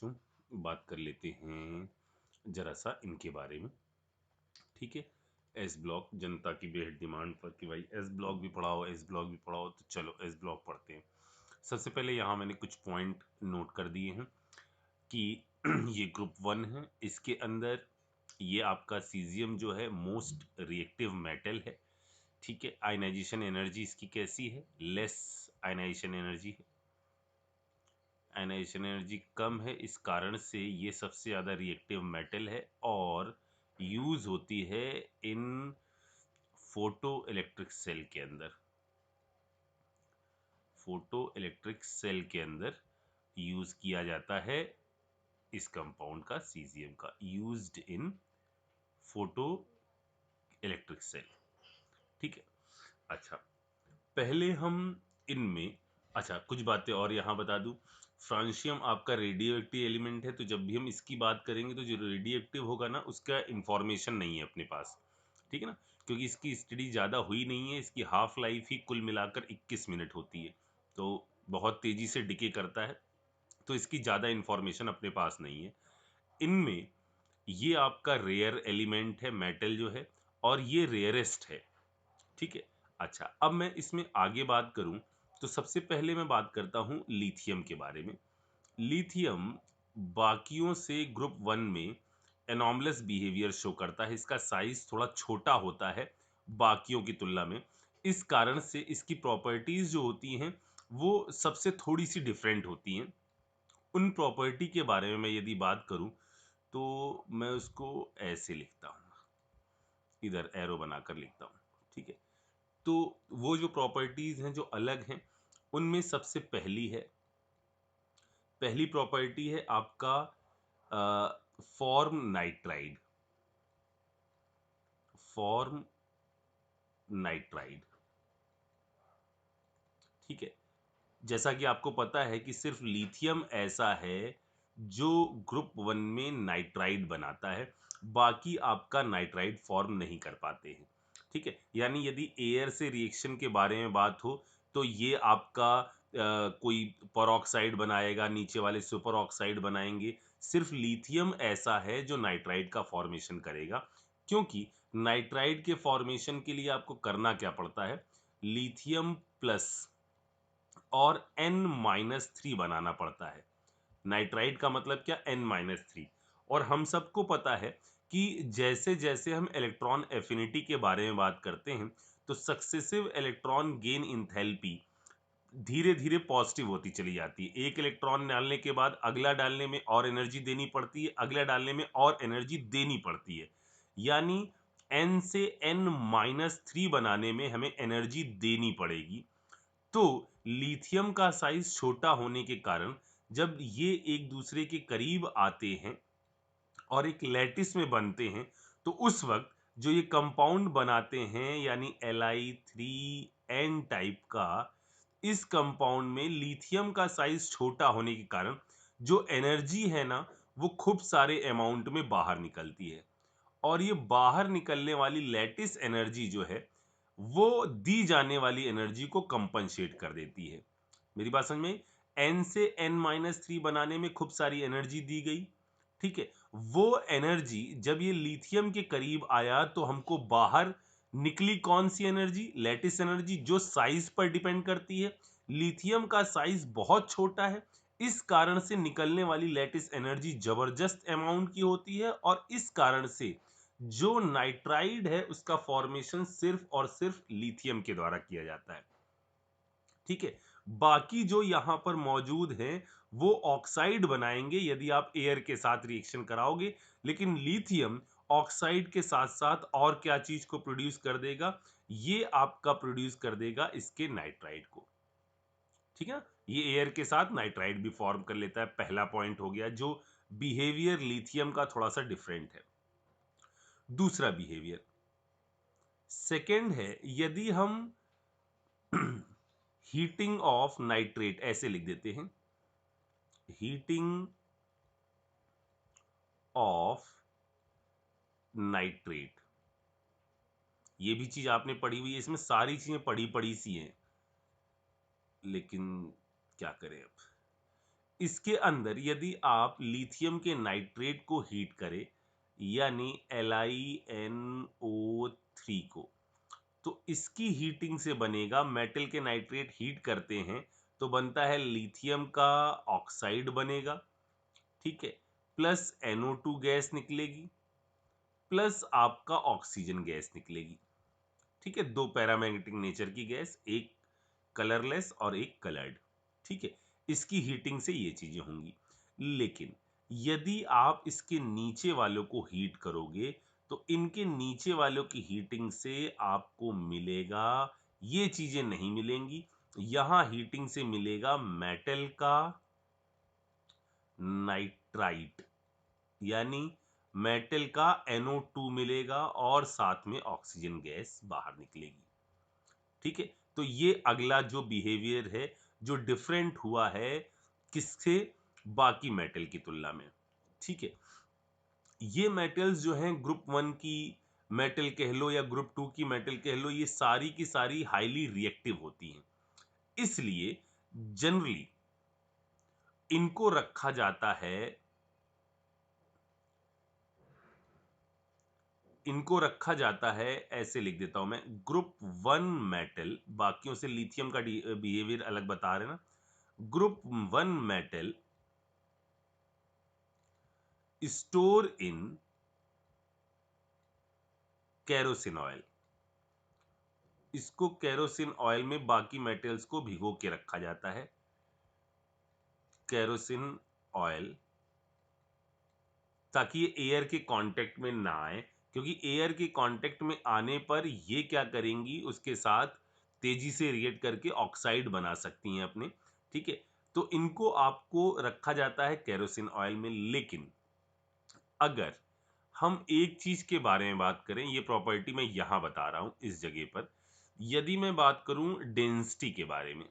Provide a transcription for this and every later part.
बच्चों, बात कर लेते हैं जरा सा इनके बारे में। ठीक है, एस ब्लॉक जनता की बेहद डिमांड पर कि भाई एस ब्लॉक भी पढ़ाओ, एस ब्लॉक भी पढ़ाओ, तो चलो एस ब्लॉक पढ़ते हैं। सबसे पहले यहाँ मैंने कुछ पॉइंट नोट कर दिए हैं कि ये ग्रुप 1 है। इसके अंदर ये आपका सीजियम जो है मोस्ट रिएक्टिव मेटल है। ठीक है, आयनाइजेशन एनर्जी इसकी कैसी है? लेस आयनाइजेशन एनर्जी है। आयनाइजेशन एनर्जी कम है, इस कारण से ये सबसे ज़्यादा रिएक्टिव मेटल है और यूज़ होती है इन फोटो इलेक्ट्रिक सेल के अंदर। फोटो इलेक्ट्रिक सेल के अंदर यूज़ किया जाता है इस कंपाउंड का, सीजियम का, used in photoelectric cell. ठीक है, अच्छा पहले हम इनमें, अच्छा कुछ बातें और यहाँ बता दूं। फ्रांशियम आपका रेडियो एक्टिव एलिमेंट है, तो जब भी हम इसकी बात करेंगे तो जो रेडियो एक्टिव होगा ना, उसका इंफॉर्मेशन नहीं है अपने पास। ठीक है ना, क्योंकि इसकी स्टडी ज़्यादा हुई नहीं है। इसकी हाफ लाइफ ही कुल मिलाकर 21 मिनट होती है, तो बहुत तेज़ी से डिके करता है, तो इसकी ज़्यादा इंफॉर्मेशन अपने पास नहीं है। इनमें ये आपका रेयर एलिमेंट है, मेटल जो है, और ये रेयरेस्ट है। ठीक है, अच्छा अब मैं इसमें आगे बात करूं तो सबसे पहले मैं बात करता हूं लिथियम के बारे में। लिथियम बाकियों से ग्रुप 1 में एनॉमलस बिहेवियर शो करता है। इसका साइज थोड़ा छोटा होता है बाकियों की तुलना में। इस कारण से इसकी प्रॉपर्टीज जो होती हैं वो सबसे थोड़ी सी डिफरेंट होती हैं। उन प्रॉपर्टी के बारे में मैं यदि बात करूं तो मैं उसको ऐसे लिखता हूं, इधर एरो बनाकर लिखता हूं। ठीक है, तो वो जो प्रॉपर्टीज हैं जो अलग हैं, उनमें सबसे पहली प्रॉपर्टी है आपका फॉर्म नाइट्राइड। फॉर्म नाइट्राइड, ठीक है। जैसा कि आपको पता है कि सिर्फ लिथियम ऐसा है जो ग्रुप 1 में नाइट्राइड बनाता है, बाकी आपका नाइट्राइड फॉर्म नहीं कर पाते हैं। ठीक है, यानी यदि एयर से रिएक्शन के बारे में बात हो तो ये आपका कोई परऑक्साइड बनाएगा, नीचे वाले सुपर ऑक्साइड बनाएंगे। सिर्फ लिथियम ऐसा है जो नाइट्राइड का फॉर्मेशन करेगा, क्योंकि नाइट्राइड के फॉर्मेशन के लिए आपको करना क्या पड़ता है? लिथियम प्लस और N-3 बनाना पड़ता है। नाइट्राइड का मतलब क्या? N-3। और हम सबको पता है कि जैसे जैसे हम इलेक्ट्रॉन एफिनिटी के बारे में बात करते हैं तो सक्सेसिव इलेक्ट्रॉन गेन इंथैल्पी धीरे धीरे पॉजिटिव होती चली जाती है। एक इलेक्ट्रॉन डालने के बाद अगला डालने में और एनर्जी देनी पड़ती है, अगला डालने में और एनर्जी देनी पड़ती है। यानी N से N-3 बनाने में हमें एनर्जी देनी पड़ेगी। तो लिथियम का साइज छोटा होने के कारण जब ये एक दूसरे के करीब आते हैं और एक लैटिस में बनते हैं, तो उस वक्त जो ये कंपाउंड बनाते हैं यानी Li3n टाइप का, इस कंपाउंड में लिथियम का साइज छोटा होने के कारण जो एनर्जी है ना, वो खूब सारे अमाउंट में बाहर निकलती है। और ये बाहर निकलने वाली लैटिस एनर्जी जो है वो दी जाने वाली एनर्जी को कंपनसेट कर देती है। मेरी बात समझ में? N से N-3 बनाने में खूब सारी एनर्जी दी गई। ठीक है, वो एनर्जी जब ये लिथियम के करीब आया तो हमको बाहर निकली कौन सी एनर्जी? लैटिस एनर्जी, जो साइज पर डिपेंड करती है। लिथियम का साइज बहुत छोटा है, इस कारण से निकलने वाली लैटिस एनर्जी जबरदस्त अमाउंट की होती है, और इस कारण से जो नाइट्राइड है उसका फॉर्मेशन सिर्फ और सिर्फ लिथियम के द्वारा किया जाता है। ठीक है, बाकी जो यहां पर मौजूद हैं वो ऑक्साइड बनाएंगे यदि आप एयर के साथ रिएक्शन कराओगे, लेकिन लिथियम ऑक्साइड के साथ साथ और क्या चीज को प्रोड्यूस कर देगा? ये आपका प्रोड्यूस कर देगा इसके नाइट्राइड को। ठीक है ना, ये एयर के साथ नाइट्राइड भी फॉर्म कर लेता है। पहला पॉइंट हो गया, जो बिहेवियर लिथियम का थोड़ा सा डिफरेंट है। दूसरा बिहेवियर, सेकेंड है, यदि हम हीटिंग ऑफ नाइट्रेट ऐसे लिख देते हैं, हीटिंग ऑफ नाइट्रेट, ये भी चीज आपने पढ़ी हुई है, इसमें सारी चीजें पढ़ी पढ़ी सी हैं, लेकिन क्या करें अब। इसके अंदर यदि आप लिथियम के नाइट्रेट को हीट करें, यानी LiNO3 को, तो इसकी हीटिंग से बनेगा, मेटल के नाइट्रेट हीट करते हैं तो बनता है लिथियम का ऑक्साइड बनेगा, ठीक है, प्लस NO2 गैस निकलेगी, प्लस आपका ऑक्सीजन गैस निकलेगी, ठीक है, दो पैरामैग्नेटिक नेचर की गैस, एक कलरलेस और एक कलर्ड, ठीक है। इसकी हीटिंग से ये चीजें होंगी। लेकिन यदि आप इसके नीचे वालों को हीट करोगे तो इनके नीचे वालों की हीटिंग से आपको मिलेगा, ये चीजें नहीं मिलेंगी। यहां हीटिंग से मिलेगा मेटल का नाइट्राइट, यानी मेटल का NO2 मिलेगा और साथ में ऑक्सीजन गैस बाहर निकलेगी, ठीक है। तो ये अगला जो बिहेवियर है जो डिफरेंट हुआ है किससे, बाकी मेटल की तुलना में, ठीक है। ये मेटल्स जो हैं ग्रुप वन की मेटल कह लो या ग्रुप टू की मेटल कह लो, ये सारी की सारी हाईली रिएक्टिव होती हैं, इसलिए जनरली इनको रखा जाता है, इनको रखा जाता है, ऐसे लिख देता हूं मैं, ग्रुप वन मेटल, बाकियों से लिथियम का बिहेवियर अलग बता रहे ना, group one metal store in kerosene oil, इसको केरोसिन ऑयल में बाकी मेटल्स को भिगो के रखा जाता है, केरोसिन ऑयल, ताकि ये एयर के कांटेक्ट में ना आए, क्योंकि एयर के कांटेक्ट में आने पर ये क्या करेंगी, उसके साथ तेजी से रिएक्ट करके ऑक्साइड बना सकती हैं अपने, ठीक है। तो इनको आपको रखा जाता है केरोसिन ऑयल में। लेकिन अगर हम एक चीज के बारे में बात करें, ये प्रॉपर्टी मैं यहां बता रहा हूं इस जगह पर, यदि मैं बात करूं डेंसिटी के बारे में,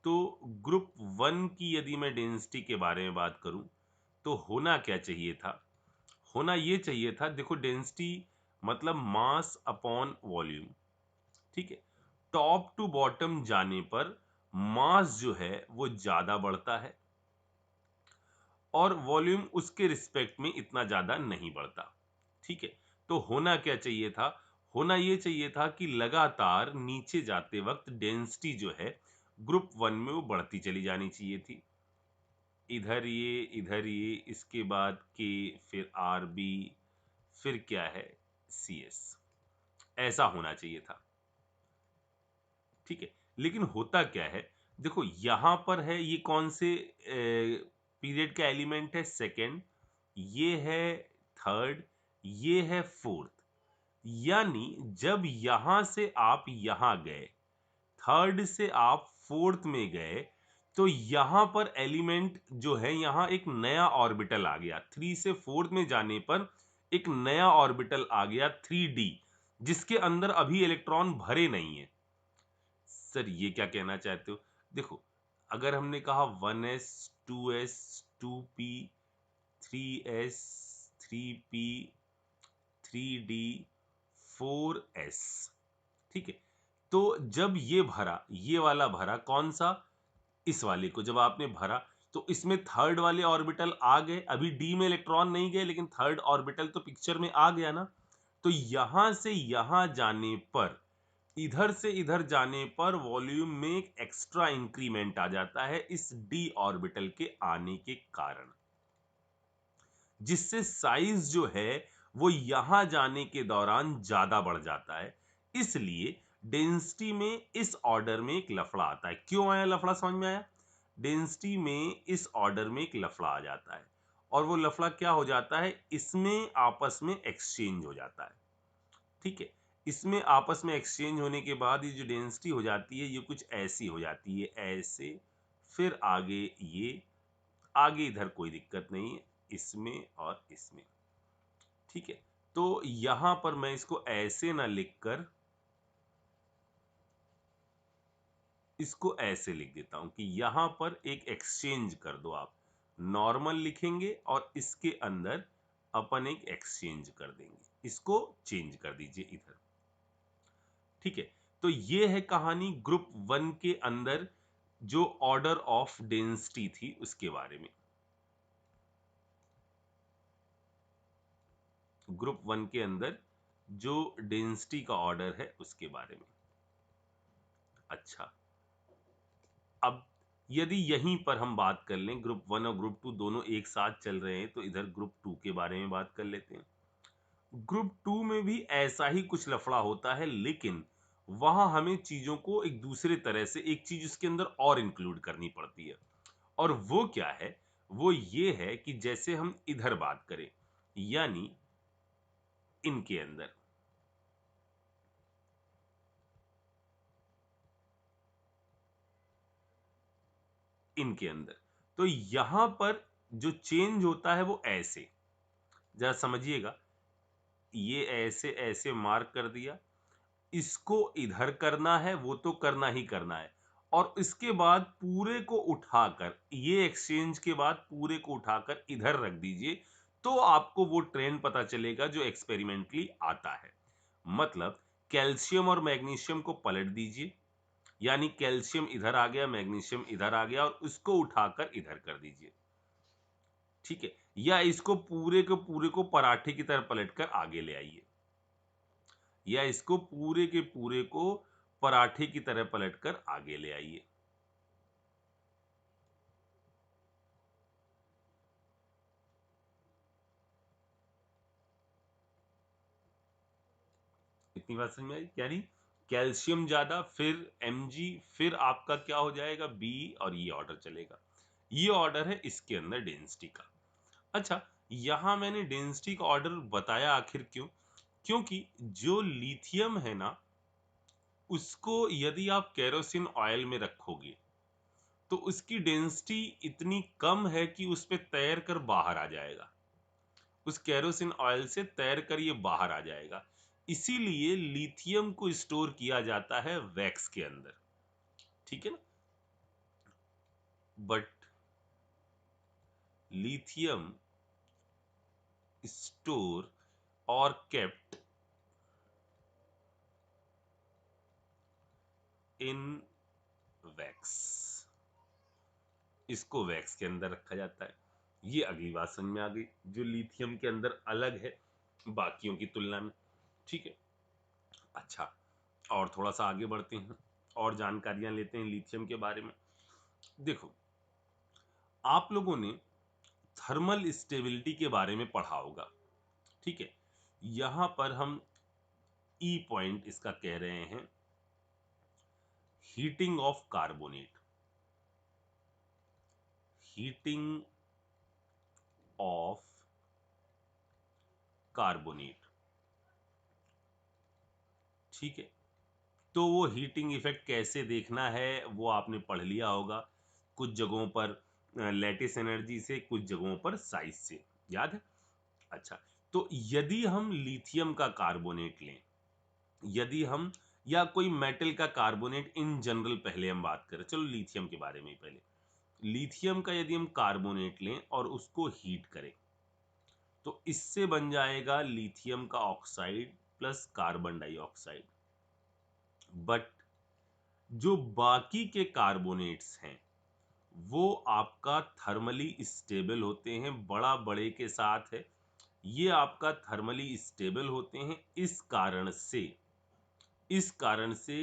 तो ग्रुप वन की यदि मैं डेंसिटी के बारे में बात करूं तो होना क्या चाहिए था, होना ये चाहिए था, देखो डेंसिटी मतलब मास अपॉन वॉल्यूम, ठीक है। टॉप टू बॉटम जाने पर मास जो है वो ज्यादा बढ़ता है और वॉल्यूम उसके रिस्पेक्ट में इतना ज्यादा नहीं बढ़ता, ठीक है। तो होना क्या चाहिए था, होना ये चाहिए था कि लगातार नीचे जाते वक्त डेंसिटी जो है ग्रुप वन में वो बढ़ती चली जानी चाहिए थी, इधर ये, इसके बाद के, फिर RB, फिर क्या है CS, ऐसा होना चाहिए था, ठीक है। लेकिन होता क्या है, देखो यहां पर है, ये कौन से पीरियड का एलिमेंट है, सेकेंड, ये है थर्ड, ये है फोर्थ, यानी जब यहां से आप यहां गए, थर्ड से आप फोर्थ में गए, तो यहां पर एलिमेंट जो है, यहां एक नया ऑर्बिटल आ गया, थ्री से फोर्थ में जाने पर एक नया ऑर्बिटल आ गया 3D, जिसके अंदर अभी इलेक्ट्रॉन भरे नहीं है। सर ये क्या कहना चाहते हो, देखो अगर हमने कहा 1s 2s 2p 3s 3p 3d 4s, ठीक है। तो जब ये भरा, ये वाला भरा कौन सा, इस वाले को जब आपने भरा, तो इसमें थर्ड वाले ऑर्बिटल आ गए, अभी डी में इलेक्ट्रॉन नहीं गए लेकिन थर्ड ऑर्बिटल तो पिक्चर में आ गया ना। तो यहां से यहां जाने पर, इधर से इधर जाने पर वॉल्यूम में एक एक्स्ट्रा इंक्रीमेंट आ जाता है इस डी ऑर्बिटल के आने के कारण, जिससे साइज जो है वो यहां जाने के दौरान ज्यादा बढ़ जाता है। इसलिए डेंसिटी में इस ऑर्डर में एक लफड़ा आता है। क्यों आया लफड़ा, समझ में आया, डेंसिटी में इस ऑर्डर में एक लफड़ा आ जाता है, और वो लफड़ा क्या हो जाता है, इसमें आपस में एक्सचेंज हो जाता है, ठीक है। इसमें आपस में एक्सचेंज होने के बाद ये जो डेंसिटी हो जाती है ये कुछ ऐसी हो जाती है, ऐसे, फिर आगे ये, आगे इधर कोई दिक्कत नहीं है, इसमें और इसमें, ठीक है। तो यहां पर मैं इसको ऐसे ना लिखकर इसको ऐसे लिख देता हूं कि यहां पर एक एक्सचेंज कर दो आप, नॉर्मल लिखेंगे और इसके अंदर अपन एक एक्सचेंज कर देंगे, इसको चेंज कर दीजिए इधर, ठीक है। तो ये है कहानी ग्रुप वन के अंदर जो ऑर्डर ऑफ डेंसिटी थी उसके बारे में, ग्रुप 1 के अंदर जो डेंसिटी का ऑर्डर है उसके बारे में। अच्छा, अब यदि यहीं पर हम बात कर लें, ग्रुप 1 और ग्रुप 2 दोनों एक साथ चल रहे हैं, तो इधर ग्रुप 2 के बारे में बात कर लेते हैं। ग्रुप 2 में भी ऐसा ही कुछ लफड़ा होता है, लेकिन वहां हमें चीजों को एक दूसरे तरह से, एक चीज उसके अंदर और इंक्लूड करनी पड़ती है। और वो क्या है? वो ये है कि जैसे हम इधर बात करें, यानी इनके अंदर, इनके अंदर, तो यहां पर जो चेंज होता है वो ऐसे, जरा समझिएगा, ये ऐसे ऐसे मार्क कर दिया, इसको इधर करना है, वो तो करना ही करना है, और इसके बाद पूरे को उठाकर, ये एक्सचेंज के बाद पूरे को उठाकर इधर रख दीजिए, तो आपको वो ट्रेंड पता चलेगा जो एक्सपेरिमेंटली आता है। मतलब कैल्शियम और मैग्नीशियम को पलट दीजिए, यानी कैल्शियम इधर आ गया, मैग्नीशियम इधर आ गया, और उसको उठाकर इधर कर दीजिए, ठीक है। या इसको पूरे के पूरे को पराठे की तरह पलटकर आगे ले आइए, या इसको पूरे के पूरे को पराठे की तरह पलटकर आगे ले आइए। इतनी बात समझ में आई? यानी कैल्शियम ज्यादा, फिर Mg, फिर आपका क्या हो जाएगा, बी, और ये ऑर्डर चलेगा। ये ऑर्डर है इसके अंदर डेंसिटी का। अच्छा, यहां मैंने डेंसिटी का ऑर्डर बताया आखिर क्यों? क्योंकि जो लिथियम है ना, उसको यदि आप केरोसिन ऑयल में रखोगे तो उसकी डेंसिटी इतनी कम है कि उस पे तैर कर बाहर आ जाएगा, उस केरोसिन ऑयल से तैर कर ये बाहर आ जाएगा। इसीलिए लिथियम को स्टोर किया जाता है वैक्स के अंदर, ठीक है ना। बट लिथियम स्टोर और केप्ट इन वैक्स, इसको वैक्स के अंदर रखा जाता है। ये अगली बात समझ में आ गई, जो लिथियम के अंदर अलग है बाकियों की तुलना में, ठीक है। अच्छा, और थोड़ा सा आगे बढ़ते हैं और जानकारियां लेते हैं लिथियम के बारे में। देखो, आप लोगों ने थर्मल स्टेबिलिटी के बारे में पढ़ा होगा, ठीक है। यहां पर हम ई पॉइंट इसका कह रहे हैं heating of carbonate, heating of carbonate, ठीक है। तो वो हीटिंग इफेक्ट कैसे देखना है वो आपने पढ़ लिया होगा, कुछ जगहों पर लैटिस एनर्जी से, कुछ जगहों पर साइज से, याद है? अच्छा, तो यदि हम लिथियम का कार्बोनेट लें, यदि हम, या कोई मेटल का कार्बोनेट इन जनरल, पहले हम बात करें, चलो लिथियम के बारे में ही पहले, लिथियम का यदि हम कार्बोनेट लें और उसको हीट करें, तो इससे बन जाएगा लिथियम का oxide plus carbon dioxide. But जो बाकी के कार्बोनेट्स हैं वो आपका थर्मली स्टेबल होते हैं, बड़ा बड़े के साथ है, ये आपका थर्मली स्टेबल होते हैं, इस कारण से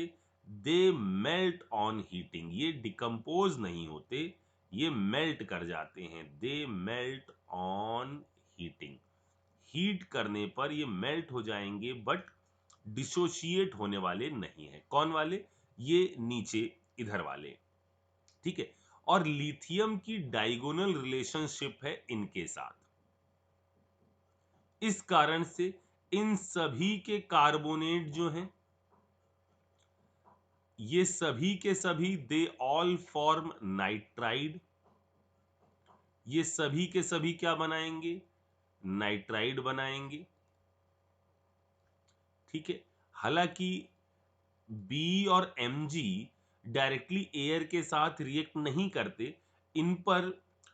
दे मेल्ट ऑन हीटिंग, ये डिकम्पोज नहीं होते, ये मेल्ट कर जाते हैं, दे मेल्ट ऑन हीटिंग, हीट करने पर ये मेल्ट हो जाएंगे, बट डिसोशिएट होने वाले नहीं है। कौन वाले? ये नीचे इधर वाले, ठीक है। और लिथियम की डायगोनल रिलेशनशिप है इनके साथ, इस कारण से इन सभी के कार्बोनेट जो हैं, ये सभी के सभी दे ऑल फॉर्म नाइट्राइड, ये सभी के सभी क्या बनाएंगे? नाइट्राइड बनाएंगे, ठीक है। हालांकि बी और Mg डायरेक्टली एयर के साथ रिएक्ट नहीं करते, इन पर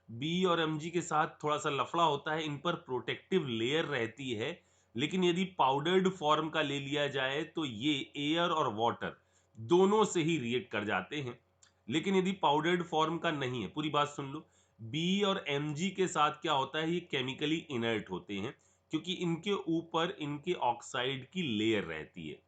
बी और Mg के साथ थोड़ा सा लफड़ा होता है, इन पर प्रोटेक्टिव लेयर रहती है, लेकिन यदि पाउडर्ड फॉर्म का ले लिया जाए तो ये एयर और वाटर दोनों से ही रिएक्ट कर जाते हैं। लेकिन यदि पाउडर्ड फॉर्म का नहीं है, पूरी बात सुन लो, बी और एमजी के साथ क्या होता है, ये केमिकली इनर्ट होते हैं क्योंकि इनके ऊपर इनके ऑक्साइड की लेयर रहती है।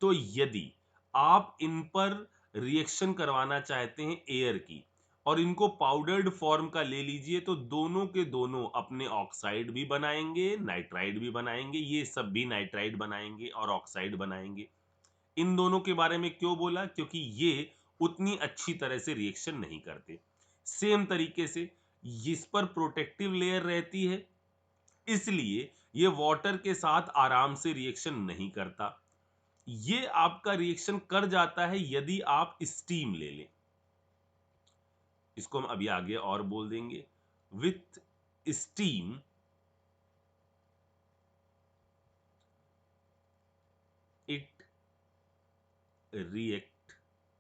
तो यदि आप इन पर रिएक्शन करवाना चाहते हैं एयर की और इनको पाउडर्ड फॉर्म का ले लीजिए, तो दोनों के दोनों अपने ऑक्साइड भी बनाएंगे, नाइट्राइड भी बनाएंगे, ये सब भी नाइट्राइड बनाएंगे और ऑक्साइड बनाएंगे। इन दोनों के बारे में क्यों बोला, क्योंकि ये उतनी अच्छी तरह से रिएक्शन नहीं करते। सेम तरीके से इस पर प्रोटेक्टिव लेयर रहती है, इसलिए ये वाटर के साथ आराम से रिएक्शन नहीं करता। ये आपका रिएक्शन कर जाता है यदि आप स्टीम ले लें। इसको हम अभी आगे और बोल देंगे। With steam it react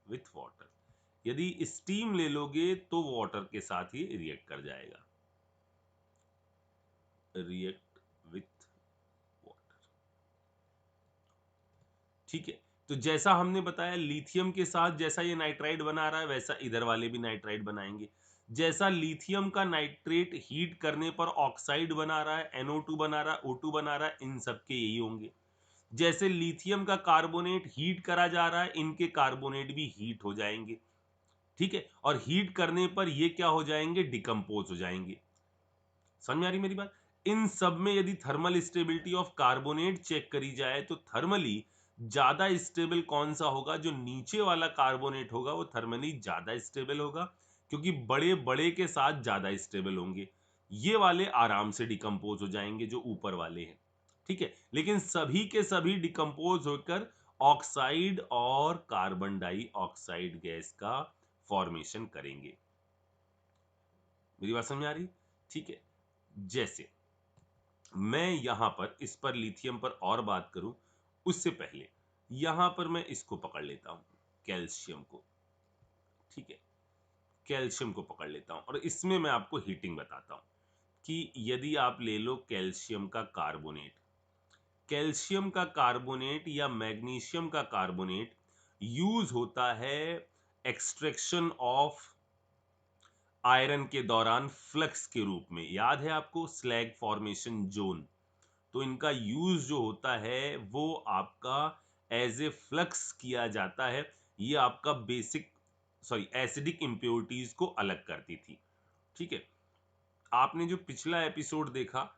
with water. यदि स्टीम ले लोगे तो वाटर के साथ ही रिएक्ट कर जाएगा। रिएक्ट विथ वाटर, ठीक है। तो जैसा हमने बताया लिथियम के साथ जैसा ये नाइट्राइड बना रहा है, वैसा इधर वाले भी नाइट्राइड बनाएंगे। जैसा लिथियम का नाइट्रेट हीट करने पर ऑक्साइड बना रहा है, NO2 बना रहा है, O2 बना रहा है, इन सब के यही होंगे। जैसे लिथियम का कार्बोनेट हीट करा जा रहा है, इनके कार्बोनेट भी हीट हो जाएंगे, ठीक है। और हीट करने पर ये क्या हो जाएंगे, डिकम्पोज हो जाएंगे। समझ में आ रही मेरी बात? इन सब में यदि thermal stability of carbonate check करी जाए तो थर्मली ज्यादा स्टेबल कौन सा होगा, जो नीचे वाला कार्बोनेट होगा वो थर्मली ज्यादा स्टेबल होगा, क्योंकि बड़े बड़े के साथ ज्यादा स्टेबल होंगे। ये वाले आराम से डिकम्पोज हो जाएंगे जो ऊपर वाले हैं, ठीक है। लेकिन सभी के सभी डिकम्पोज होकर ऑक्साइड और कार्बन डाइऑक्साइड गैस का फॉर्मेशन करेंगे। मेरी बात समझ आ रही? ठीक है। जैसे मैं यहां पर इस पर लिथियम पर और बात करूं, उससे पहले यहां पर मैं इसको पकड़ लेता हूं, कैल्शियम को, ठीक है। कैल्शियम को पकड़ लेता हूं और इसमें मैं आपको हीटिंग बताता हूं कि यदि आप ले लो कैल्शियम का कार्बोनेट, कैल्शियम का कार्बोनेट या मैग्नीशियम का कार्बोनेट यूज होता है एक्सट्रैक्शन ऑफ आयरन के दौरान फ्लक्स के रूप में। याद है आपको स्लैग फॉर्मेशन जोन? तो इनका यूज जो होता है वो आपका एज ए फ्लक्स किया जाता है। ये आपका बेसिक एसिडिक इंप्योरिटीज को अलग करती थी, ठीक है। आपने जो पिछला एपिसोड देखा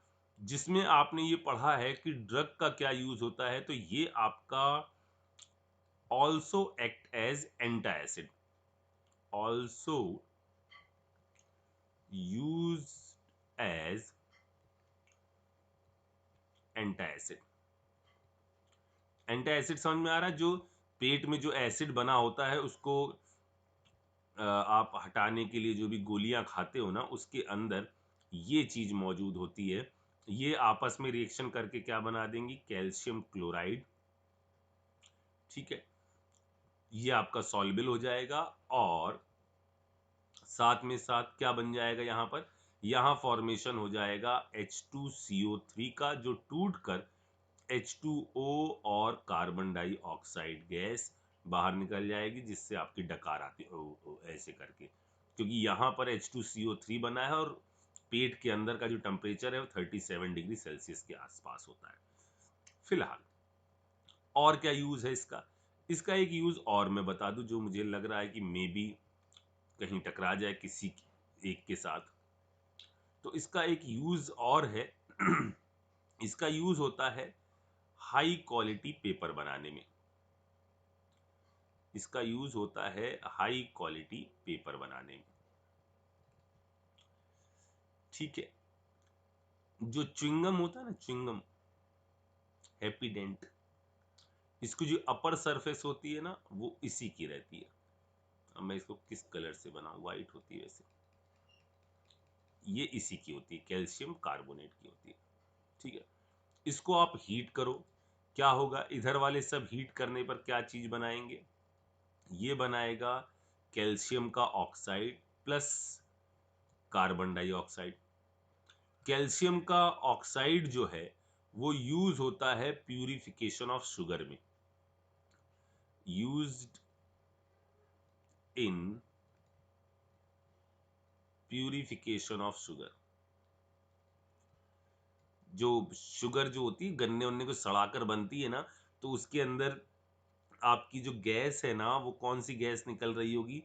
जिसमें आपने ये पढ़ा है कि ड्रग का क्या यूज होता है, तो ये आपका also act as antacid, also use as antacid. Antacid समझ में आ रहा है? जो पेट में जो एसिड बना होता है उसको आप हटाने के लिए जो भी गोलियां खाते हो ना, उसके अंदर ये चीज मौजूद होती है। ये आपस में रिएक्शन करके क्या बना देंगी, कैल्शियम क्लोराइड, ठीक है। ये आपका सॉल्युबल हो जाएगा और साथ में साथ क्या बन जाएगा, यहां फॉर्मेशन हो जाएगा H2CO3 का, जो टूट कर H2O और कार्बन डाइऑक्साइड गैस बाहर निकल जाएगी, जिससे आपकी डकार आती है ओ, ओ, ऐसे करके। क्योंकि यहां पर H2CO3 बना है और पेट के अंदर का जो टेम्परेचर है वो 37 डिग्री सेल्सियस के आसपास होता है फिलहाल। और क्या यूज है इसका? इसका एक यूज और मैं बता दूं जो मुझे लग रहा है कि मे बी कहीं टकरा जाए किसी एक के साथ। तो इसका एक यूज और है इसका यूज होता है हाई क्वालिटी पेपर बनाने में। इसका यूज होता है हाई क्वालिटी पेपर बनाने में, ठीक है। जो च्युइंगम होता है ना, च्युइंगम, हैप्पीडेंट, इसकी जो अपर सरफेस होती है ना वो इसी की रहती है। अब मैं इसको किस कलर से बनाऊं, व्हाइट होती है वैसे, ये इसी की होती है, कैल्शियम कार्बोनेट की होती है, ठीक है। इसको आप हीट करो, क्या होगा, इधर वाले सब हीट करने पर क्या चीज बनाएंगे, ये बनाएगा कैल्शियम का oxide plus carbon dioxide. Calcium का ऑक्साइड जो है वो यूज होता है प्यूरिफिकेशन ऑफ शुगर में, used in purification of sugar. जो शुगर जो होती है गन्ने उन्ने को सड़ाकर बनती है ना, तो उसके अंदर आपकी जो गैस है ना, वो कौन सी गैस निकल रही होगी?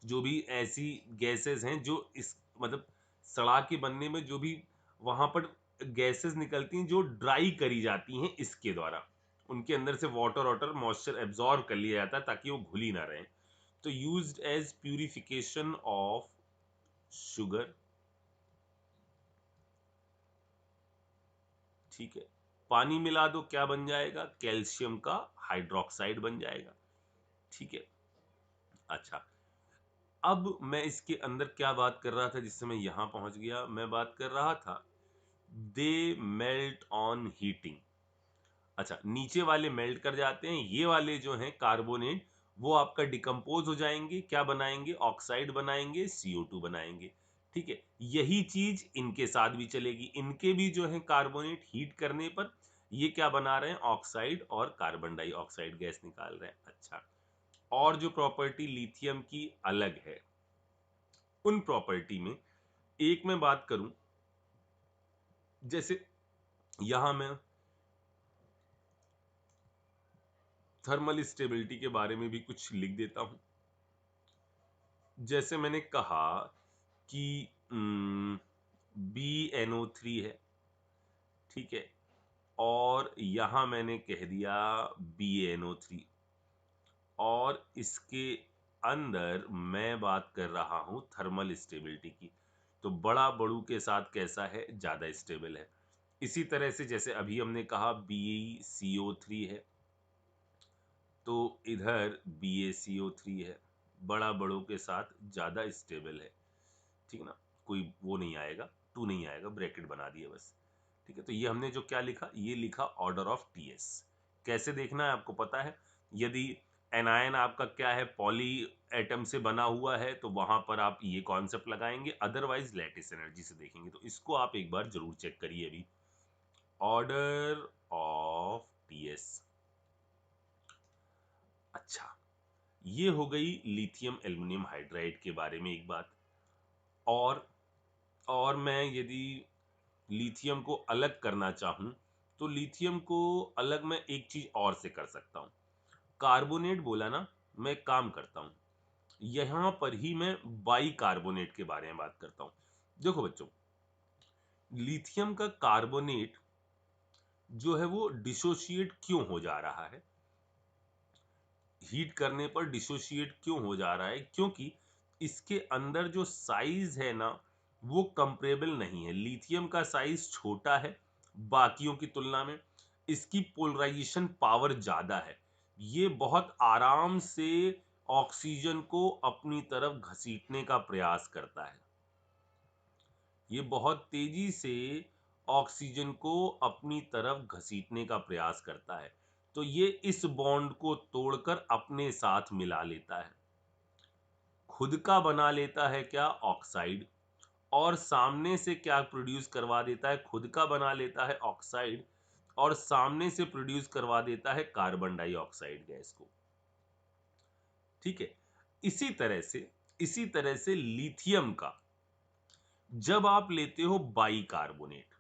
जो भी ऐसी गैसेस हैं जो इस मतलब सड़ा के बनने में जो भी वहां पर गैसेस निकलती हैं जो ड्राई करी जाती हैं इसके द्वारा, उनके अंदर से वाटर वाटर मॉइस्चर एब्जॉर्ब कर लिया जाता है ताकि वो घुली ना रहे। तो used as purification of sugar. ठीक है, पानी मिला दो, क्या बन जाएगा? कैल्शियम का हाइड्रोक्साइड बन जाएगा। ठीक है, अच्छा, अब मैं इसके अंदर क्या बात कर रहा था जिससे मैं यहां पहुंच गया? मैं बात कर रहा था दे मेल्ट ऑन हीटिंग। अच्छा, नीचे वाले मेल्ट कर जाते हैं, ये वाले जो हैं कार्बोनेट वो आपका डिकम्पोज हो जाएंगे, क्या बनाएंगे? ऑक्साइड बनाएंगे, CO2 बनाएंगे। ठीक है, यही चीज इनके साथ भी चलेगी, इनके भी जो है कार्बोनेट हीट करने पर ये क्या बना रहे हैं? ऑक्साइड और कार्बन डाइऑक्साइड गैस निकाल रहे हैं। अच्छा, और जो प्रॉपर्टी लिथियम की अलग है, उन प्रॉपर्टी में एक मैं बात करूं, जैसे यहां मैं थर्मल स्टेबिलिटी के बारे में भी कुछ लिख देता हूं। जैसे मैंने कहा कि BNO3 है, ठीक है, और यहां मैंने कह दिया BNO3, और इसके अंदर मैं बात कर रहा हूं थर्मल स्टेबिलिटी की, तो बड़ा बड़ू के साथ कैसा है? ज्यादा स्टेबल है। इसी तरह से जैसे अभी हमने कहा BeCO3 है, तो इधर BaCO3 है, बड़ा बड़ों के साथ ज्यादा स्टेबल है। ठीक है ना, कोई वो नहीं आएगा, टू नहीं आएगा, ब्रैकेट बना दिया बस। ठीक है, तो ये हमने जो क्या लिखा, ये लिखा ऑर्डर ऑफ TS। कैसे देखना है आपको पता है? यदि एनायन आपका क्या है? पॉली एटम से बना हुआ है, तो वहां पर आप ये कॉन्सेप्ट लगाएंगे, अदरवाइज लैटिस एनर्जी से देखेंगे। तो इसको आप एक बार जरूर चेक करिए अभी, ऑर्डर ऑफ TS। अच्छा, ये हो गई लिथियम एल्युमिनियम हाइड्राइड के बारे में एक बात। और और मैं यदि लिथियम को अलग करना चाहूं, तो लिथियम को अलग मैं एक चीज और से कर सकता हूं। कार्बोनेट बोला ना, मैं एक काम करता हूं, यहां पर ही मैं बाई कार्बोनेट के बारे में बात करता हूं। देखो बच्चों, लिथियम का कार्बोनेट जो है वो डिसोशिएट क्यों हो जा रहा है? हीट करने पर डिसोशिएट क्यों हो जा रहा है? क्योंकि इसके अंदर जो साइज है ना, वो कंपेरेबल नहीं है। लिथियम का साइज छोटा है बाकियों की तुलना में, इसकी पोलराइजेशन पावर ज्यादा है, ये बहुत आराम से ऑक्सीजन को अपनी तरफ घसीटने का प्रयास करता है, ये बहुत तेजी से ऑक्सीजन को अपनी तरफ घसीटने का प्रयास करता है। तो ये इस बॉन्ड को तोड़कर अपने साथ मिला लेता है, खुद का बना लेता है क्या? ऑक्साइड। और सामने से क्या प्रोड्यूस करवा देता है? खुद का बना लेता है ऑक्साइड, और सामने से प्रोड्यूस करवा देता है कार्बन डाइऑक्साइड गैस को। ठीक है, इसी तरह से लिथियम का जब आप लेते हो by carbonate,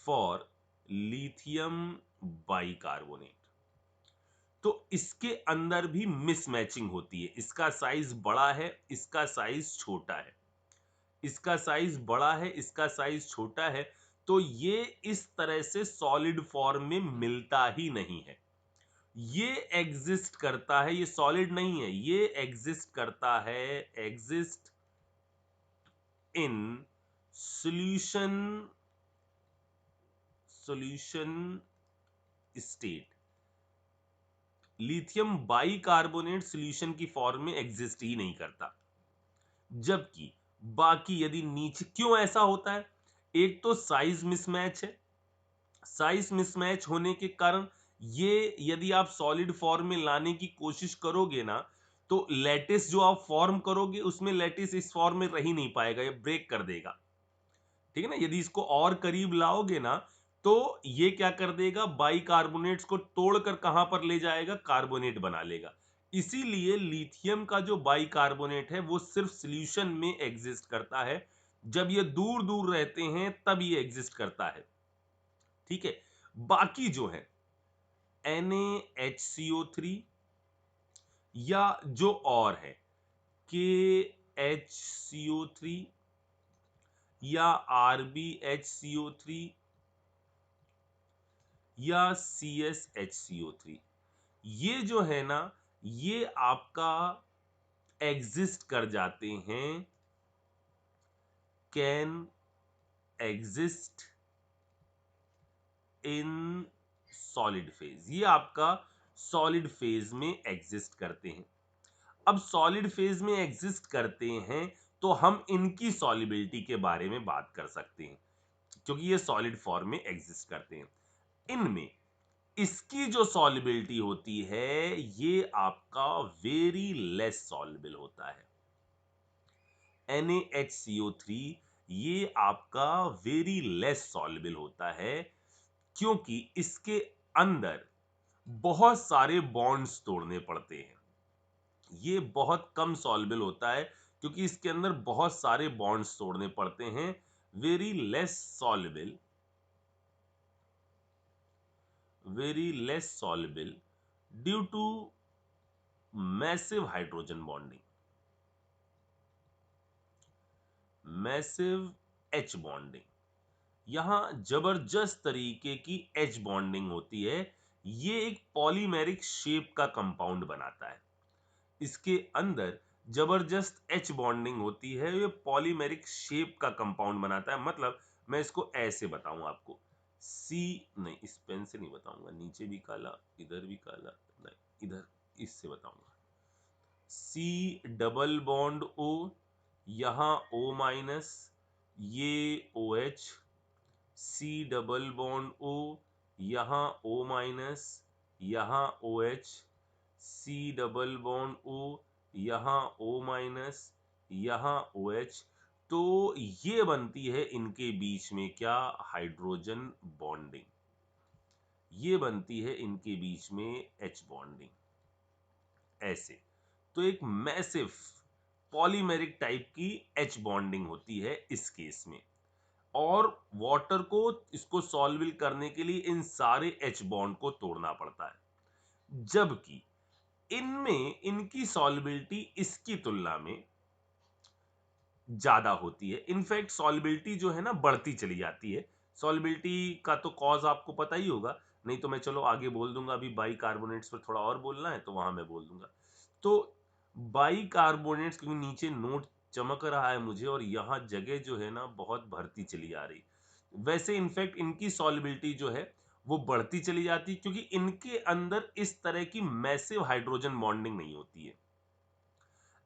for lithium by carbonate, तो इसके अंदर भी मिसमैचिंग होती है। इसका साइज बड़ा है, इसका साइज छोटा है, इसका साइज बड़ा है, इसका साइज छोटा है, तो ये इस तरह से सॉलिड फॉर्म में मिलता ही नहीं है। ये एग्जिस्ट करता है, ये सॉलिड नहीं है, ये एग्जिस्ट करता है, exist in solution solution state. Lithium by carbonate solution की फॉर्म में एग्जिस्ट ही नहीं करता, जबकि बाकी यदि नीचे, क्यों ऐसा होता है? एक तो साइज मिसमैच है, साइज मिसमैच होने के कारण ये यदि आप सॉलिड फॉर्म में लाने की कोशिश करोगे ना, तो लैटिस जो आप फॉर्म करोगे उसमें लैटिस इस फॉर्म में रह ही नहीं पाएगा, ये ब्रेक कर देगा। ठीक है ना, यदि इसको और करीब लाओगे ना, तो ये क्या कर देगा? बाई कार्बोनेट्स को तोड़कर कहां पर ले जाएगा? कार्बोनेट बना लेगा। इसीलिए लिथियम का जो बाइकार्बोनेट है वो सिर्फ सॉल्यूशन में एग्जिस्ट करता है, जब ये दूर दूर रहते हैं तब ये एग्जिस्ट करता है। ठीक है, बाकी जो है NaHCO3 या जो और है KHCO3 या RbHCO3 या CSHCO3, ये जो है ना, ये आपका एग्जिस्ट कर जाते हैं, can exist in solid phase. ये आपका सॉलिड फेज में एग्जिस्ट करते हैं। अब सॉलिड फेज में एग्जिस्ट करते हैं तो हम इनकी सॉलिबिलिटी के बारे में बात कर सकते हैं, क्योंकि ये सॉलिड फॉर्म में एग्जिस्ट करते हैं। इनमें इसकी जो सॉलिबिलिटी होती है ये आपका वेरी लेस सॉल्युबल होता है। NaHCO3 ये आपका वेरी लेस सॉल्युबल होता है, क्योंकि इसके अंदर बहुत सारे बॉन्ड्स तोड़ने पड़ते हैं। ये बहुत कम सॉल्युबल होता है क्योंकि इसके अंदर बहुत सारे बॉन्ड्स तोड़ने पड़ते हैं। Very less soluble, very less soluble due to massive hydrogen bonding, massive H bonding. यहां जबरदस्त तरीके की H बॉन्डिंग होती है। ये एक पॉलीमेरिक शेप का कंपाउंड बनाता है। इसके अंदर जबरदस्त H बॉन्डिंग होती है, ये पॉलीमेरिक शेप का कंपाउंड बनाता है। मतलब मैं इसको ऐसे बताऊं आपको, C नहीं, इस पेन से नहीं बताऊंगा, नीचे भी काला इधर भी काला, नहीं इधर इससे बताऊंगा। C डबल बॉन्ड O, यहां O माइनस, ये OH, C double bond O, यहां O माइनस, यहां OH, C double bond O, यहां O माइनस, यहां OH। तो ये बनती है इनके बीच में क्या, हाइड्रोजन बॉन्डिंग। ये बनती है इनके बीच में H बॉन्डिंग ऐसे। तो एक मैसिव पॉलीमेरिक टाइप की H बॉन्डिंग होती है इस केस में। और वाटर को इसको सॉल्विल करने के लिए इन सारे H बॉन्ड को तोड़ना पड़ता है, जबकि इनमें इनकी सॉल्युबिलिटी इसकी तुलना में ज्यादा होती है। इनफैक्ट सॉल्युबिलिटी जो है ना बढ़ती चली जाती है। सॉल्युबिलिटी का तो कॉज आपको पता ही होगा, नहीं तो मैं चलो आगे बोल दूंगा। अभी बाइकार्बोनेट्स पर थोड़ा और बोलना है तो वहां मैं बोल दूंगा। तो बाइकार्बोनेट्स, क्योंकि नीचे नोट चमक रहा है मुझे और यहाँ जगह जो है ना बहुत भरती चली आ रही, वैसे इनफैक्ट इनकी सॉल्युबिलिटी जो है वो बढ़ती चली जाती है, क्योंकि इनके अंदर इस तरह की मैसिव हाइड्रोजन बॉन्डिंग नहीं होती है।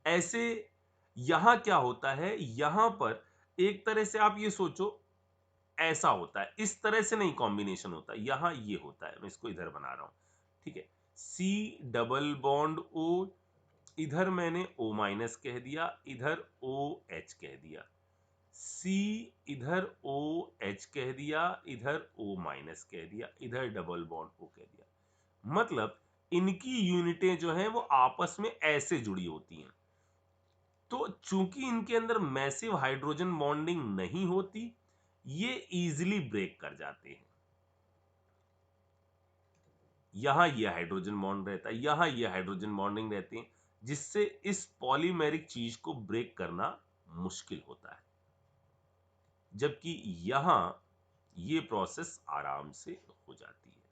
ऐसे यहां क्या होता है, यहां पर एक तरह से आप ये सोचो ऐसा होता है, इस तरह से नहीं कॉम्बिनेशन होता, यहां ये होता है। मैं इसको इधर बना रहा हूं, ठीक है। C डबल बॉन्ड O, इधर मैंने O माइनस कह दिया, इधर OH कह दिया। C इधर OH कह दिया, इधर O माइनस कह दिया, इधर डबल बॉन्ड O कह दिया। मतलब इनकी यूनिटें जो हैं वो आपस में ऐसे जुड़ी होती हैं। तो चूंकि इनके अंदर मैसिव हाइड्रोजन बॉन्डिंग नहीं होती, ये इजीली ब्रेक कर जाते हैं। यहां ये हाइड्रोजन बॉन्ड रहता है, यहां ये हाइड्रोजन बॉन्डिंग रहती है, जिससे इस पॉलीमेरिक चीज को ब्रेक करना मुश्किल होता है, जबकि यहां ये प्रोसेस आराम से हो जाती है।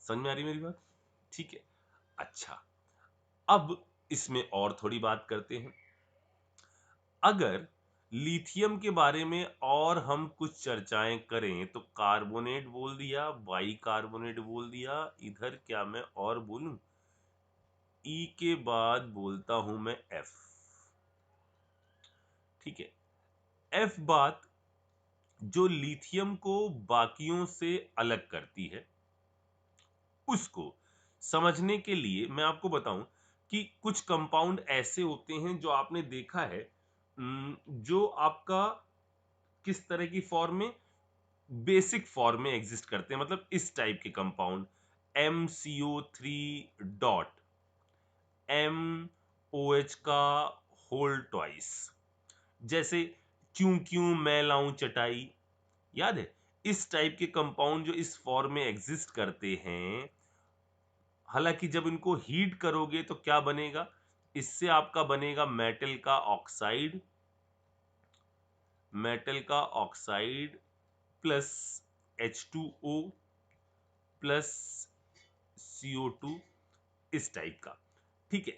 समझ में आ रही मेरी बात? ठीक है। अच्छा, अब इसमें और थोड़ी बात करते हैं। अगर लिथियम के बारे में और हम कुछ चर्चाएं करें तो कार्बोनेट बोल दिया, बाई कार्बोनेट बोल दिया, इधर क्या मैं और बोलूं, ई के बाद बोलता हूं मैं एफ। ठीक है, एफ बात जो लिथियम को बाकियों से अलग करती है, उसको समझने के लिए मैं आपको बताऊं कि कुछ कंपाउंड ऐसे होते हैं जो आपने देखा है, जो आपका किस तरह की फॉर्म में, बेसिक फॉर्म में एग्जिस्ट करते हैं। मतलब इस टाइप के कंपाउंड MCO3 डॉट MOH का होल ट्वाइस। जैसे क्यों क्यों मैं लाऊं चटाई, याद है? इस टाइप के कंपाउंड जो इस फॉर्म में एग्जिस्ट करते हैं, हालांकि जब इनको हीट करोगे तो क्या बनेगा? इससे आपका बनेगा मेटल का ऑक्साइड, मेटल का oxide plus H2O plus CO2, इस टाइप का। ठीक है।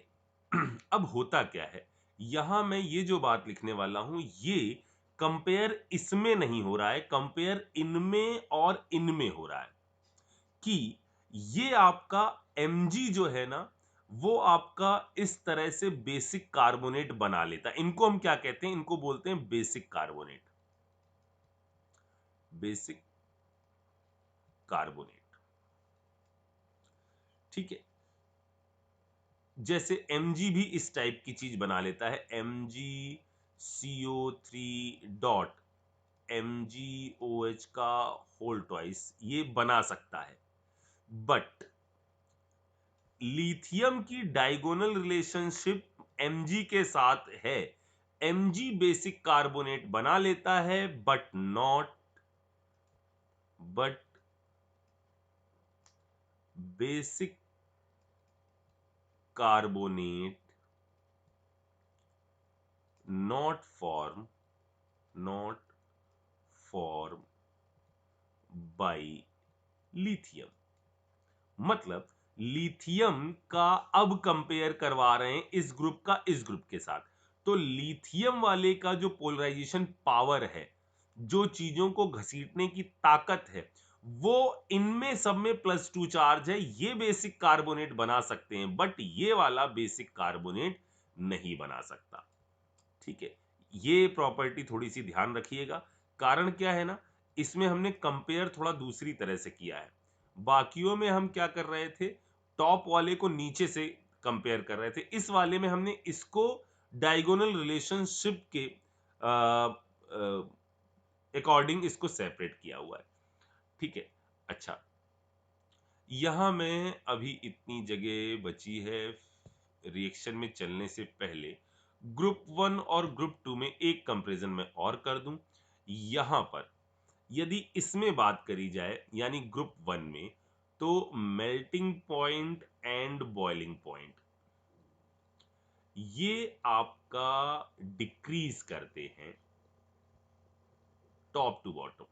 अब होता क्या है, यहां मैं ये जो बात लिखने वाला हूं, ये कंपेयर इसमें नहीं हो रहा है, कंपेयर इनमें और इनमें हो रहा है कि ये आपका Mg जो है ना, वो आपका इस तरह से बेसिक कार्बोनेट बना लेता है। इनको हम क्या कहते हैं? इनको बोलते हैं बेसिक कार्बोनेट, बेसिक कार्बोनेट। ठीक है। जैसे Mg भी इस टाइप की चीज बना लेता है, MgCO3 डॉट MgOH का होल ट्वाइस, ये बना सकता है। बट लिथियम की डायगोनल रिलेशनशिप Mg के साथ है। Mg बेसिक कार्बोनेट बना लेता है, but basic carbonate not form by lithium. मतलब लिथियम का अब कंपेयर करवा रहे हैं इस ग्रुप का इस ग्रुप के साथ, तो लिथियम वाले का जो पोलराइजेशन पावर है, जो चीजों को घसीटने की ताकत है, वो इनमें सब में +2 चार्ज है। ये बेसिक कार्बोनेट बना सकते हैं, बट ये वाला बेसिक कार्बोनेट नहीं बना सकता। ठीक है, ये प्रॉपर्टी थोड़ी सी ध्यान रखिएगा। कारण क्या है ना, इसमें हमने कंपेयर थोड़ा दूसरी तरह से किया है। बाकियों में हम क्या कर रहे थे, टॉप वाले को नीचे से कंपेयर कर रहे थे। इस वाले में हमने इसको डायगोनल रिलेशनशिप के अकॉर्डिंग इसको सेपरेट किया हुआ है। ठीक है। अच्छा, यहां मैं अभी इतनी जगह बची है, रिएक्शन में चलने से पहले ग्रुप 1 और ग्रुप 2 में एक कंपैरिजन मैं और कर दूं। यहां पर यदि इसमें बात करी जाए, यानी ग्रुप 1 में, तो melting point and boiling point ये आपका डिक्रीज करते हैं टॉप टू बॉटम,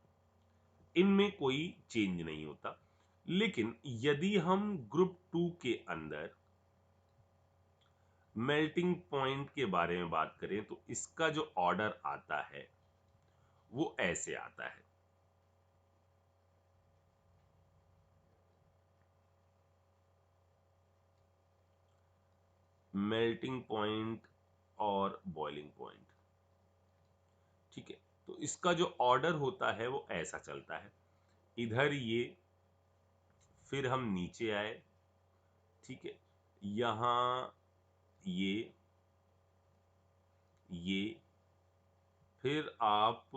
इनमें कोई चेंज नहीं होता। लेकिन यदि हम ग्रुप 2 के अंदर मेल्टिंग पॉइंट के बारे में बात करें, तो इसका जो ऑर्डर आता है वो ऐसे आता है। मेल्टिंग पॉइंट और बॉइलिंग पॉइंट। ठीक है, तो इसका जो ऑर्डर होता है वो ऐसा चलता है। इधर ये, फिर हम नीचे आए, ठीक है, यहां ये फिर आप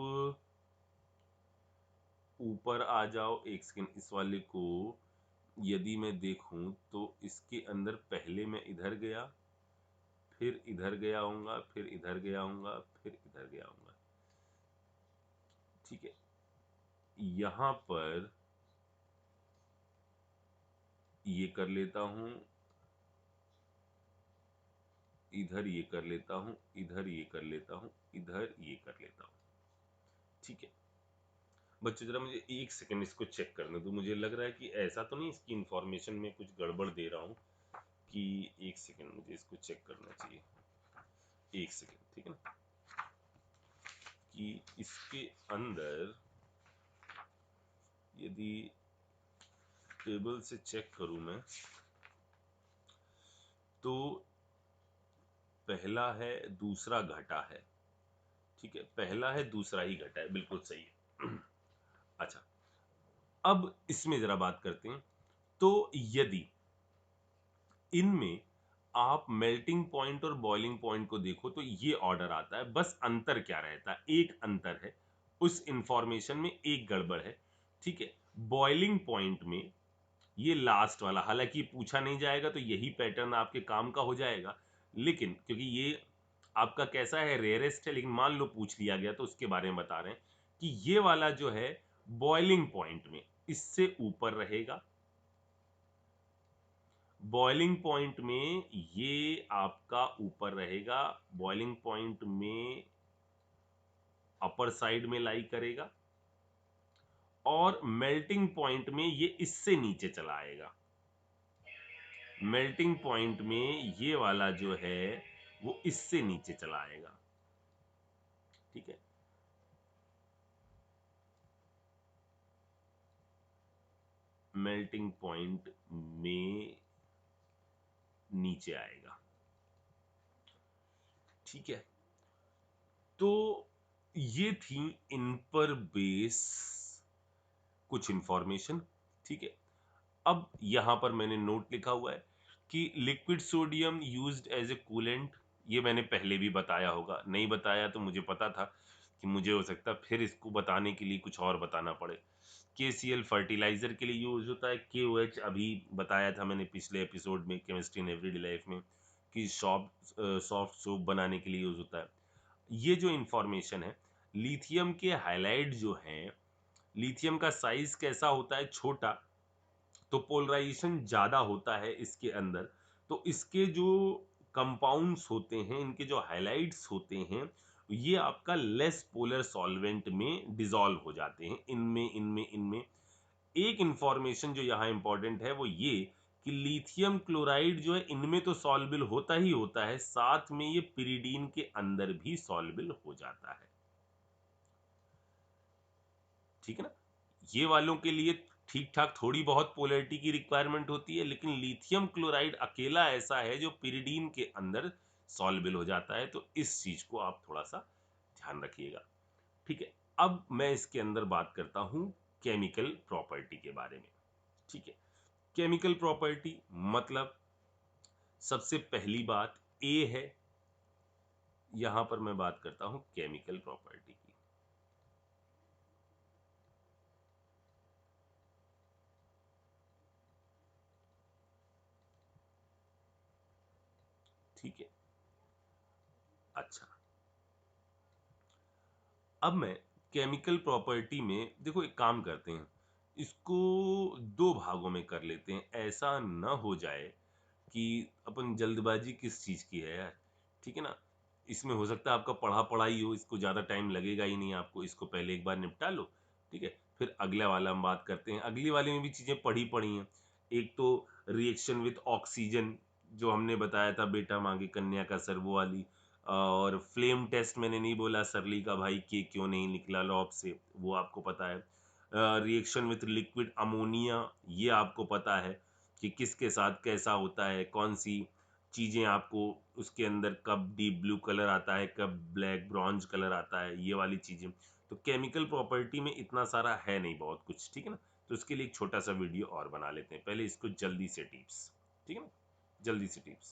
ऊपर आ जाओ। एक सेकंड, इस वाले को यदि मैं देखूं तो इसके अंदर पहले मैं इधर गया, फिर इधर गया हूंगा, फिर इधर गया हूंगा, फिर इधर गया हूंगा। ठीक है, यहां पर ये कर लेता हूं, इधर ये कर लेता हूं, इधर ये कर लेता हूं, इधर ये कर लेता हूं। ठीक है बच्चों, जरा मुझे एक सेकंड इसको चेक करने दो। मुझे लग रहा है कि ऐसा तो नहीं इसकी इंफॉर्मेशन में कुछ गड़बड़ दे रहा हूं, कि एक सेकंड मुझे इसको चेक करना चाहिए। एक सेकंड, ठीक है ना, कि इसके अंदर यदि टेबल से चेक करूं मैं, तो पहला है, दूसरा घटा है। ठीक है, पहला है, दूसरा ही घटा है, बिल्कुल सही है। अच्छा, अब इसमें जरा बात करते हैं। तो यदि इनमें आप मेल्टिंग पॉइंट और बॉइलिंग पॉइंट को देखो, तो ये ऑर्डर आता है। बस अंतर क्या रहता है, एक अंतर है, उस इंफॉर्मेशन में एक गड़बड़ है। ठीक है, बॉइलिंग पॉइंट में ये लास्ट वाला, हालांकि पूछा नहीं जाएगा तो यही पैटर्न आपके काम का हो जाएगा, लेकिन क्योंकि ये आपका कैसा है, रेयरेस्ट है, लेकिन मान लो पूछ लिया गया तो उसके बारे में बता रहे हैं कि ये वाला जो है बॉइलिंग पॉइंट में इससे ऊपर रहेगा। बॉइलिंग पॉइंट में ये आपका ऊपर रहेगा, बॉइलिंग पॉइंट में अपर साइड में लाई करेगा, और मेल्टिंग पॉइंट में ये इससे नीचे चला आएगा। मेल्टिंग पॉइंट में ये वाला जो है वो इससे नीचे चला आएगा, ठीक है। मेल्टिंग पॉइंट में नीचे आएगा, ठीक है। तो ये थी इन पर बेस कुछ इंफॉर्मेशन, ठीक है। अब यहां पर मैंने नोट लिखा हुआ है कि liquid sodium used as a coolant, ये मैंने पहले भी बताया होगा, नहीं बताया तो मुझे पता था कि मुझे हो सकता है फिर इसको बताने के लिए कुछ और बताना पड़े। KCl फर्टिलाइजर के लिए यूज होता है, KOH अभी बताया था मैंने पिछले एपिसोड में केमिस्ट्री इन एवरीडे लाइफ में कि सॉफ्ट सोप बनाने के लिए यूज होता है। ये जो इंफॉर्मेशन है, लिथियम के हाइलाइट जो हैं, लिथियम का साइज कैसा होता है, छोटा, तो पोलराइजेशन ज्यादा होता है इसके अंदर, तो इसके जो कंपाउंड्स होते हैं, इनके जो हाइलाइट्स होते हैं, ये आपका लेस पोलर सॉल्वेंट में डिसॉल्व हो जाते हैं, इनमें एक इंफॉर्मेशन जो यहाँ इंपॉर्टेंट है वो ये कि लिथियम क्लोराइड जो है इनमें तो सॉल्युबल होता ही होता है, साथ में ये पिरिडीन के अंदर भी सॉल्युबल हो जाता है, ठीक है ना। ये वालों के लिए ठीक ठाक थोड़ी बहुत पोलैरिटी की रिक्वायरमेंट होती है, लेकिन लिथियम क्लोराइड अकेला ऐसा है जो पिरिडीन के अंदर सॉल्युबल हो जाता है, तो इस चीज को आप थोड़ा सा ध्यान रखिएगा, ठीक है। अब मैं इसके अंदर बात करता हूं केमिकल प्रॉपर्टी के बारे में, ठीक है। केमिकल प्रॉपर्टी मतलब सबसे पहली बात ए है, यहां पर मैं बात करता हूं केमिकल प्रॉपर्टी की, ठीक है। अच्छा, अब मैं केमिकल प्रॉपर्टी में देखो एक काम करते हैं, इसको दो भागों में कर लेते हैं, ऐसा न हो जाए कि अपन जल्दबाजी किस चीज की है यार, ठीक है ना। इसमें हो सकता है आपका पढ़ा पढ़ाई हो, इसको ज्यादा टाइम लगेगा ही नहीं आपको, इसको पहले एक बार निपटा लो, ठीक है। फिर अगले वाला हम बात करते हैं, अगली वाले में भी चीजें पढ़ी पढ़ी हैं। एक तो रिएक्शन विथ ऑक्सीजन जो हमने बताया था, बेटा मांगे कन्या का सर, वो वाली। और फ्लेम टेस्ट मैंने नहीं बोला सरली का भाई के क्यों नहीं निकला लॉब से, वो आपको पता है। रिएक्शन विथ लिक्विड अमोनिया, ये आपको पता है कि किसके साथ कैसा होता है, कौन सी चीजें आपको उसके अंदर कब डीप ब्लू कलर आता है, कब ब्लैक ब्रॉन्ज कलर आता है, ये वाली चीजें। तो केमिकल प्रॉपर्टी में इतना सारा है नहीं बहुत कुछ, ठीक है ना। तो उसके लिए एक छोटा सा वीडियो और बना लेते हैं, पहले इसको जल्दी से टिप्स, ठीक है ना, जल्दी से टिप्स।